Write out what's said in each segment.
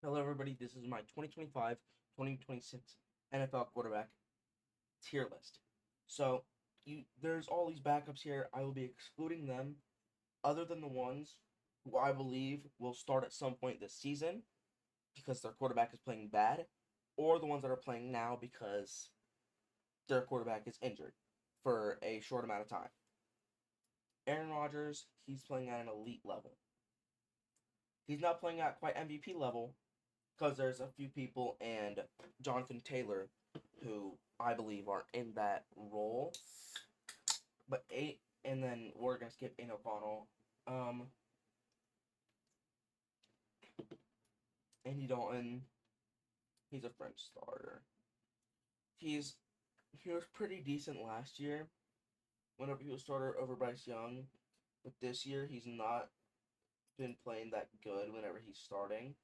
Hello, everybody. This is my 2025-2026 NFL quarterback tier list. So, there's all these backups here. I will be excluding them, other than the ones who I believe will start at some point this season because their quarterback is playing bad, or the ones that are playing now because their quarterback is injured for a short amount of time. Aaron Rodgers, he's playing at an elite level. He's not playing at quite MVP level, because there's a few people and Jonathan Taylor who I believe are in that role. But and then we're gonna skip Aiden O'Connell. Andy Dalton, he's a French starter. He's he was pretty decent last year whenever he was starter over Bryce Young, but this year he's not been playing that good whenever he's starting.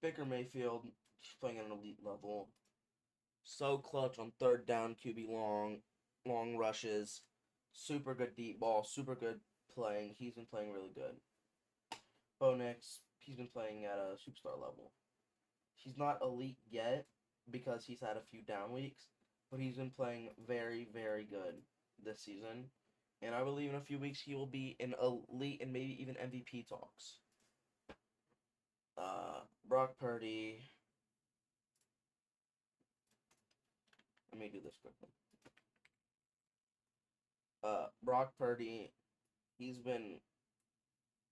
Baker Mayfield, he's playing at an elite level. So clutch on third down, QB long rushes, super good deep ball, super good playing. He's been playing really good. Bo Nix, he's been playing at a superstar level. He's not elite yet because he's had a few down weeks, but he's been playing very, very good this season. And I believe in a few weeks he will be in elite and maybe even MVP talks. Brock Purdy. Let me do this quickly. Brock Purdy, he's been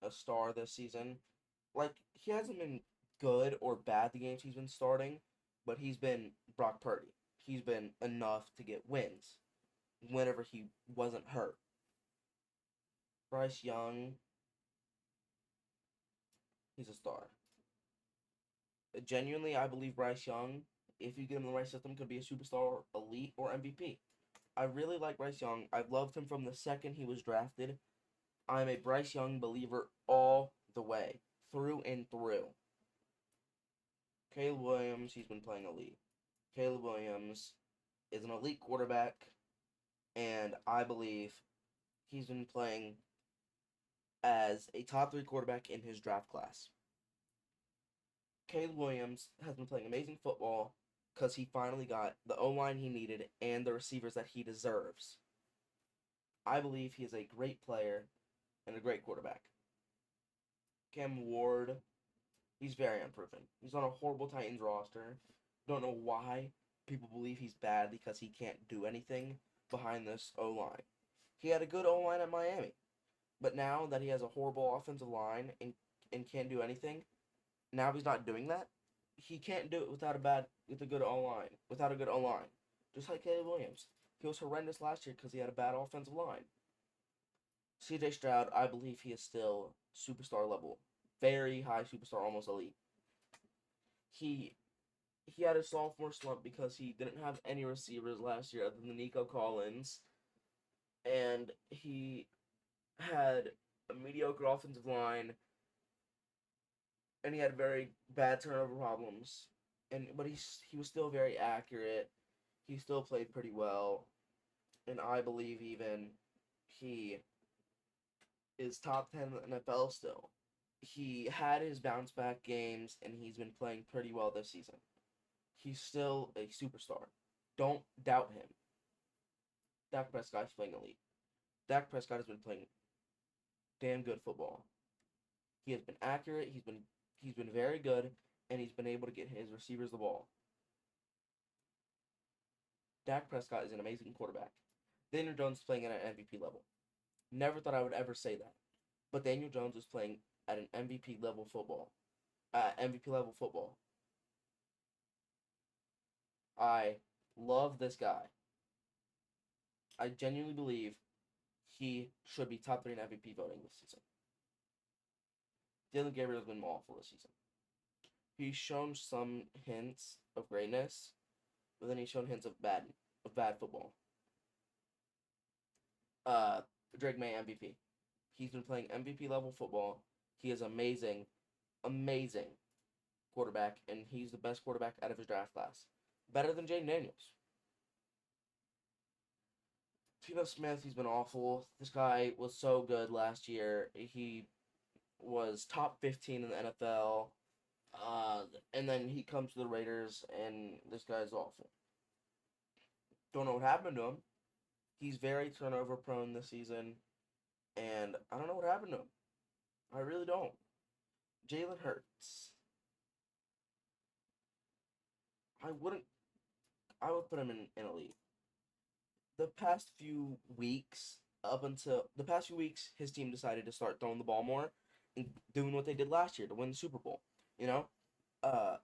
a star this season. Like, he hasn't been good or bad the games he's been starting, but he's been Brock Purdy. He's been enough to get wins whenever he wasn't hurt. Bryce Young, he's a star. Genuinely, I believe Bryce Young, if you get him in the right system, could be a superstar, elite, or MVP. I really like Bryce Young. I've loved him from the second he was drafted. I'm a Bryce Young believer all the way, through and through. Caleb Williams, he's been playing elite. Caleb Williams is an elite quarterback, and I believe he's been playing as a top three quarterback in his draft class. Caleb Williams has been playing amazing football because he finally got the O line he needed and the receivers that he deserves. I believe he is a great player and a great quarterback. Cam Ward, he's very unproven. He's on a horrible Titans roster. Don't know why people believe he's bad because he can't do anything behind this O line. He had a good O line at Miami, but now that he has a horrible offensive line and can't do anything, now he's not doing that. He can't do it with a good O line, without a good O line. Just like Caleb Williams, he was horrendous last year because he had a bad offensive line. C.J. Stroud, I believe he is still superstar level, very high superstar, almost elite. He he had a sophomore slump because he didn't have any receivers last year other than Nico Collins, and he had a mediocre offensive line, and he had very bad turnover problems. But he was still very accurate. He still played pretty well, and I believe even he is top 10 in the NFL still. He had his bounce back games, and he's been playing pretty well this season. He's still a superstar. Don't doubt him. Dak Prescott is playing elite. Dak Prescott has been playing damn good football. He has been accurate. He's been very good, and he's been able to get his receivers the ball. Dak Prescott is an amazing quarterback. Daniel Jones is playing at an MVP level. Never thought I would ever say that, but Daniel Jones is playing at an MVP level football. MVP level football. I love this guy. I genuinely believe he should be top three in MVP voting this season. Dylan Gabriel's been awful this season. He's shown some hints of greatness, but then he's shown hints of bad football. Uh, Drake May MVP. He's been playing MVP level football. He is amazing, amazing quarterback, and he's the best quarterback out of his draft class. Better than Jaden Daniels. Tino Smith, he's been awful. This guy was so good last year. He was top 15 in the NFL. And then he comes to the Raiders, and this guy's awful. Don't know what happened to him. He's very turnover prone this season, and I don't know what happened to him. I really don't. Jalen Hurts. I wouldn't. I would put him in elite. The past few weeks, his team decided to start throwing the ball more and doing what they did last year to win the Super Bowl. You know, uh,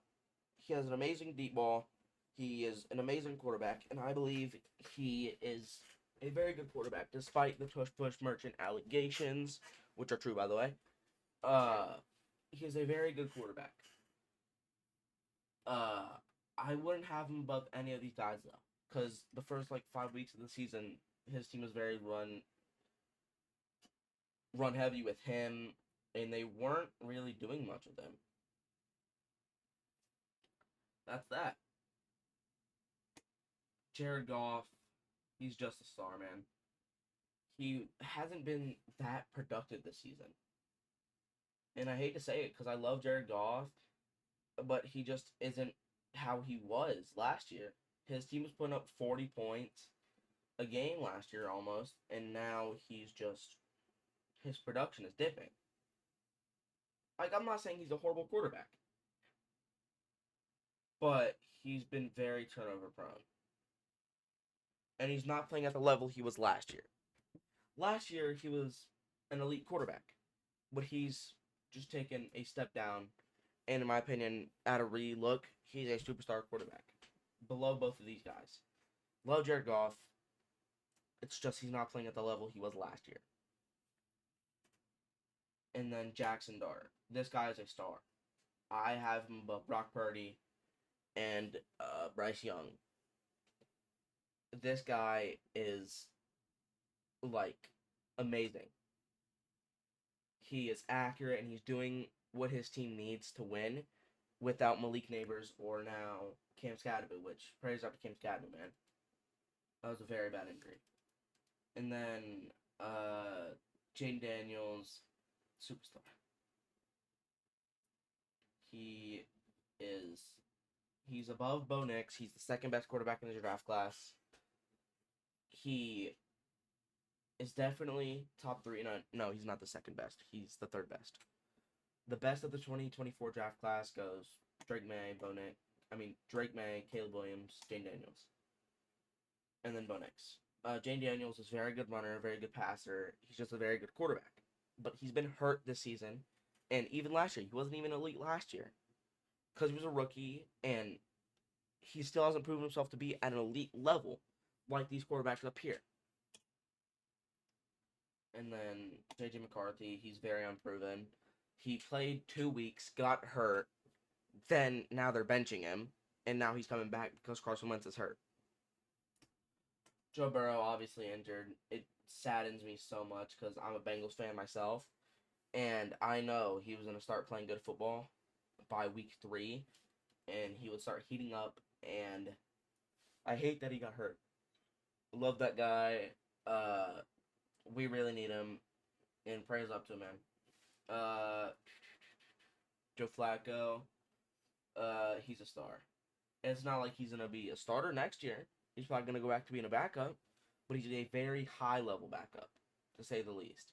he has an amazing deep ball. He is an amazing quarterback, and I believe he is a very good quarterback, despite the tush push merchant allegations, which are true, by the way. Uh, he is a very good quarterback. Uh, I wouldn't have him above any of these guys though, because the first like 5 weeks of the season, his team was very run heavy with him, and they weren't really doing much with him. That's that. Jared Goff, he's just a star, man. He hasn't been that productive this season. And I hate to say it because I love Jared Goff, but he just isn't how he was last year. His team was putting up 40 points a game last year almost, and now his production is dipping. Like, I'm not saying he's a horrible quarterback, but he's been very turnover prone. And he's not playing at the level he was last year. Last year, he was an elite quarterback, but he's just taken a step down. And in my opinion, at a re-look, he's a superstar quarterback. Below both of these guys. Love Jared Goff. It's just he's not playing at the level he was last year. And then Jackson Dart. This guy is a star. I have him above Brock Purdy and Bryce Young. This guy is like amazing. He is accurate and he's doing what his team needs to win without Malik Nabers or now Cam Skadeby, which praise up to Cam Skadeby, man. That was a very bad injury. And then Jaden Daniels, superstar. He's above Bo Nix. He's the second best quarterback in the draft class. He is definitely top three. No, he's not the second best. He's the third best. The best of the 2024 draft class goes Drake May, Caleb Williams, Jane Daniels. And then Bo Nix. Jane Daniels is a very good runner, a very good passer. He's just a very good quarterback. But he's been hurt this season. And even last year, he wasn't even elite last year. Because he was a rookie, and he still hasn't proven himself to be at an elite level like these quarterbacks up here. And then J.J. McCarthy, he's very unproven. He played 2 weeks, got hurt, then now they're benching him, and now he's coming back because Carson Wentz is hurt. Joe Burrow, obviously injured. It saddens me so much because I'm a Bengals fan myself, and I know he was going to start playing good football by week 3, and he would start heating up, and I hate that he got hurt. Love that guy. We really need him, and praise up to him, man. Joe Flacco, he's a star. And it's not like he's going to be a starter next year. He's probably going to go back to being a backup, but he's a very high-level backup, to say the least.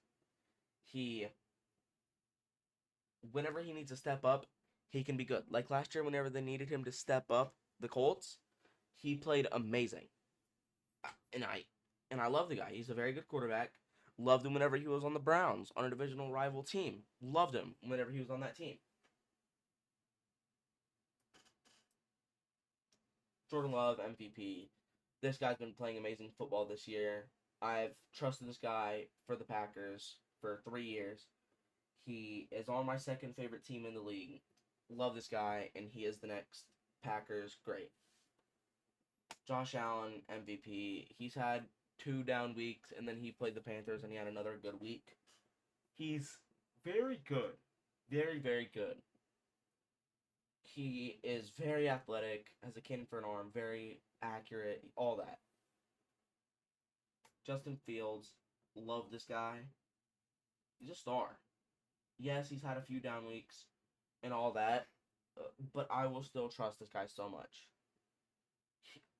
Whenever he needs to step up, he can be good. Like last year, whenever they needed him to step up the Colts, he played amazing. And I love the guy. He's a very good quarterback. Loved him whenever he was on the Browns, on a divisional rival team. Loved him whenever he was on that team. Jordan Love, MVP. This guy's been playing amazing football this year. I've trusted this guy for the Packers for 3 years. He is on my second favorite team in the league. Love this guy, and he is the next Packers great. Josh Allen, MVP. He's had 2 down weeks, and then he played the Panthers, and he had another good week. He's very good. Very, very good. He is very athletic, has a cannon for an arm, very accurate, all that. Justin Fields, love this guy. He's a star. Yes, he's had a few down weeks and all that, but I will still trust this guy so much.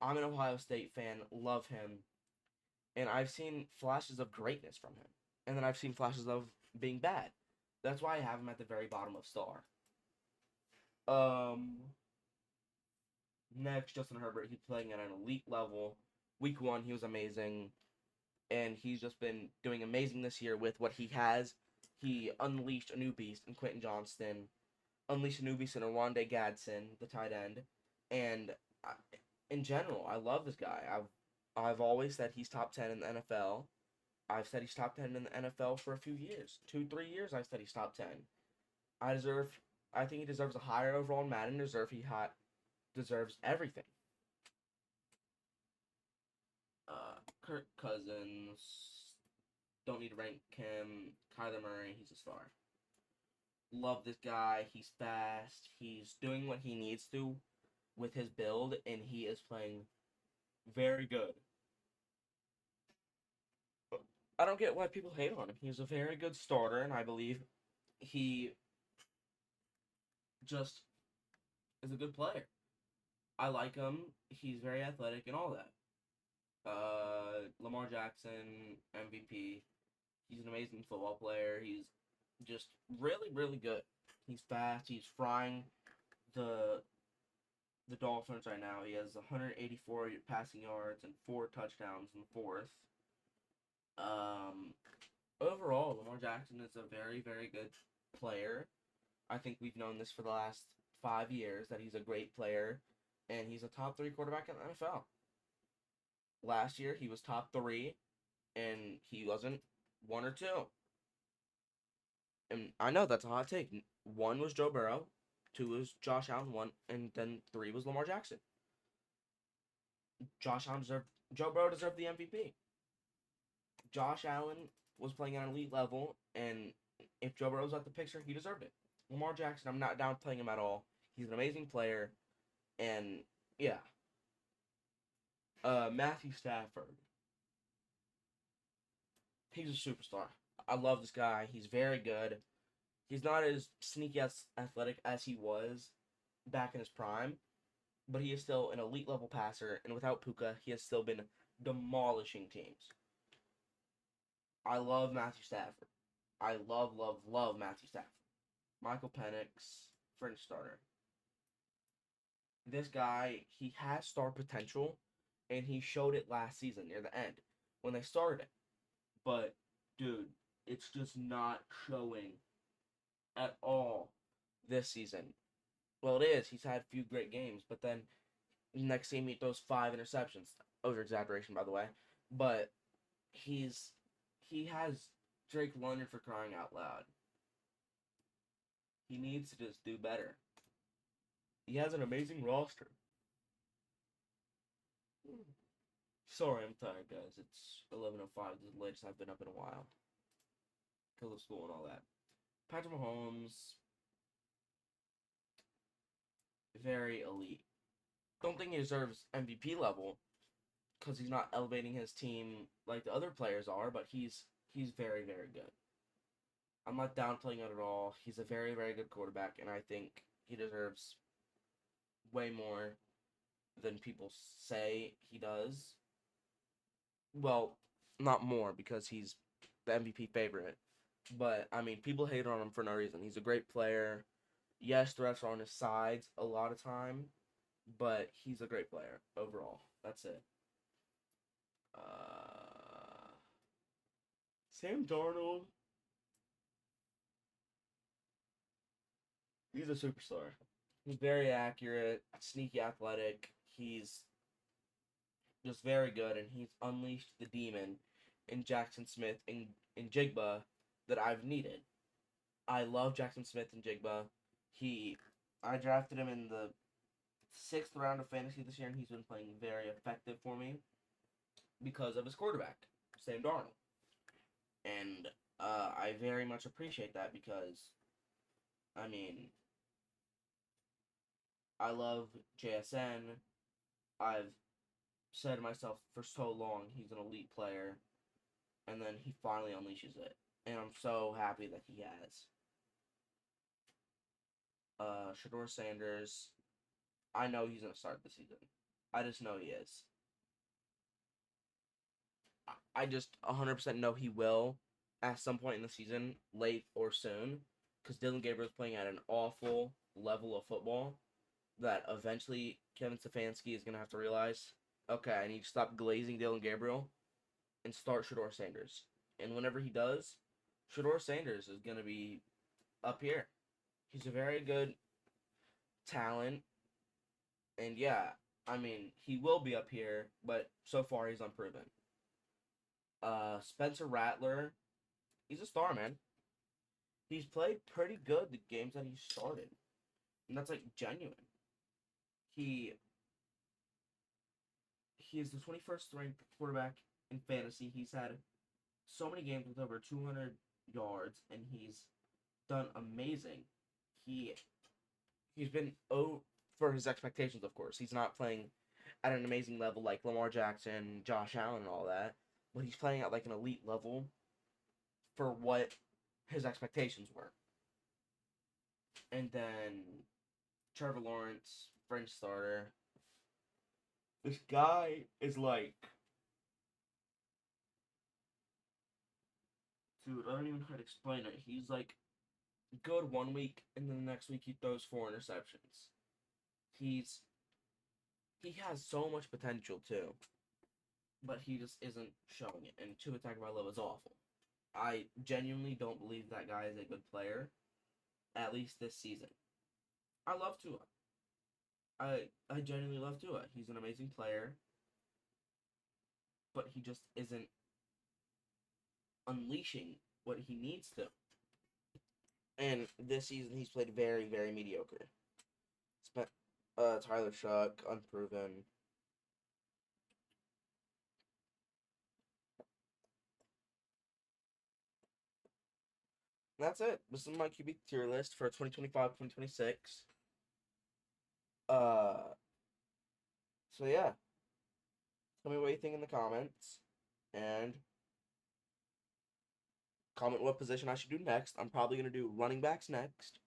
I'm an Ohio State fan, love him, and I've seen flashes of greatness from him, and then I've seen flashes of being bad. That's why I have him at the very bottom of star. Um, Next, Justin Herbert. He's playing at an elite level. Week 1, he was amazing, and he's just been doing amazing this year with what he has. He unleashed a new beast in Quentin Johnston, unleashed a new beast in Rondé Gadsden, the tight end, and I, in general, I love this guy. I've always said he's top 10 in the NFL. I've said he's top 10 in the NFL for a few years. 2, 3 years I've said he's top 10. I think he deserves a higher overall in Madden. Deserves everything. Kirk Cousins. Don't need to rank him. Kyler Murray, he's a star. Love this guy. He's fast. He's doing what he needs to with his build, and he is playing very good. I don't get why people hate on him. He's a very good starter, and I believe he just is a good player. I like him. He's very athletic and all that. Lamar Jackson, MVP. He's an amazing football player. He's just really, really good. He's fast. He's frying the the Dolphins right now. He has 184 passing yards and 4 touchdowns in the fourth. Um, Overall, Lamar Jackson is a very, very good player. I think we've known this for the last 5 years that he's a great player, and he's a top 3 quarterback in the NFL. Last year, he was top 3, and he wasn't 1 or 2. And I know that's a hot take. 1 was Joe Burrow, 2 was Josh Allen, 1, and then 3 was Lamar Jackson. Joe Burrow deserved the MVP. Josh Allen was playing at an elite level, and if Joe Burrow was at the picture, he deserved it. Lamar Jackson, I'm not downplaying him at all. He's an amazing player, and yeah. Matthew Stafford. He's a superstar. I love this guy. He's very good. He's not as sneaky as athletic as he was back in his prime, but he is still an elite level passer, and without Puka, he has still been demolishing teams. I love Matthew Stafford. I love, love, love Matthew Stafford. Michael Penix, French starter. This guy, he has star potential, and he showed it last season near the end when they started it. But, dude, it's just not showing at all this season. Well, it is. He's had a few great games, but then next game he throws 5 interceptions. Over exaggeration, by the way. But he has Drake London for crying out loud. He needs to just do better. He has an amazing roster. Sorry, I'm tired, guys. It's 11:05. This is the latest I've been up in a while. Because of school and all that. Patrick Mahomes, very elite. Don't think he deserves MVP level because he's not elevating his team like the other players are, but he's very, very good. I'm not downplaying it at all. He's a very, very good quarterback, and I think he deserves way more than people say he does. Well, not more because he's the MVP favorite. But I mean, people hate on him for no reason. He's a great player. Yes, the refs are on his sides a lot of time, but he's a great player overall. That's it. Sam Darnold. He's a superstar. He's very accurate, sneaky athletic. He's just very good, and he's unleashed the demon in Jackson Smith in Jigba that I've needed. I love Jackson Smith and Jigba. I drafted him in the 6th round of fantasy this year, and he's been playing very effective for me because of his quarterback, Sam Darnold. And I very much appreciate that because, I mean, I love JSN. I've said to myself for so long he's an elite player, and then he finally unleashes it. And I'm so happy that he has. Shador Sanders, I know he's going to start the season. I just know he is. I just 100% know he will at some point in the season, late or soon, because Dylan Gabriel's playing at an awful level of football that eventually Kevin Stefanski is going to have to realize, okay, I need to stop glazing Dylan Gabriel and start Shador Sanders. And whenever he does, Shador Sanders is going to be up here. He's a very good talent. And yeah, I mean, he will be up here, but so far he's unproven. Spencer Rattler, he's a star, man. He's played pretty good the games that he started. And that's like genuine. He is the 21st ranked quarterback in fantasy. He's had so many games with over 200 yards, and he's done amazing. He's been for his expectations, of course. He's not playing at an amazing level like Lamar Jackson, Josh Allen, and all that, but he's playing at like an elite level for what his expectations were. And then Trevor Lawrence, French starter. This guy is like, dude, I don't even know how to explain it. He's like good one week, and then the next week he throws 4 interceptions. He has so much potential too, but he just isn't showing it. And Tua Tagovailoa is awful. I genuinely don't believe that guy is a good player, at least this season. I love Tua. I genuinely love Tua. He's an amazing player, but he just isn't unleashing what he needs to. And this season he's played very, very mediocre. Tyler Shuck, unproven. That's it. This is my QB tier list for 2025-2026. So yeah. Tell me what you think in the comments. And comment what position I should do next. I'm probably going to do running backs next.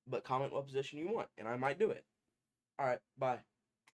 But comment what position you want, and I might do it. Alright, bye.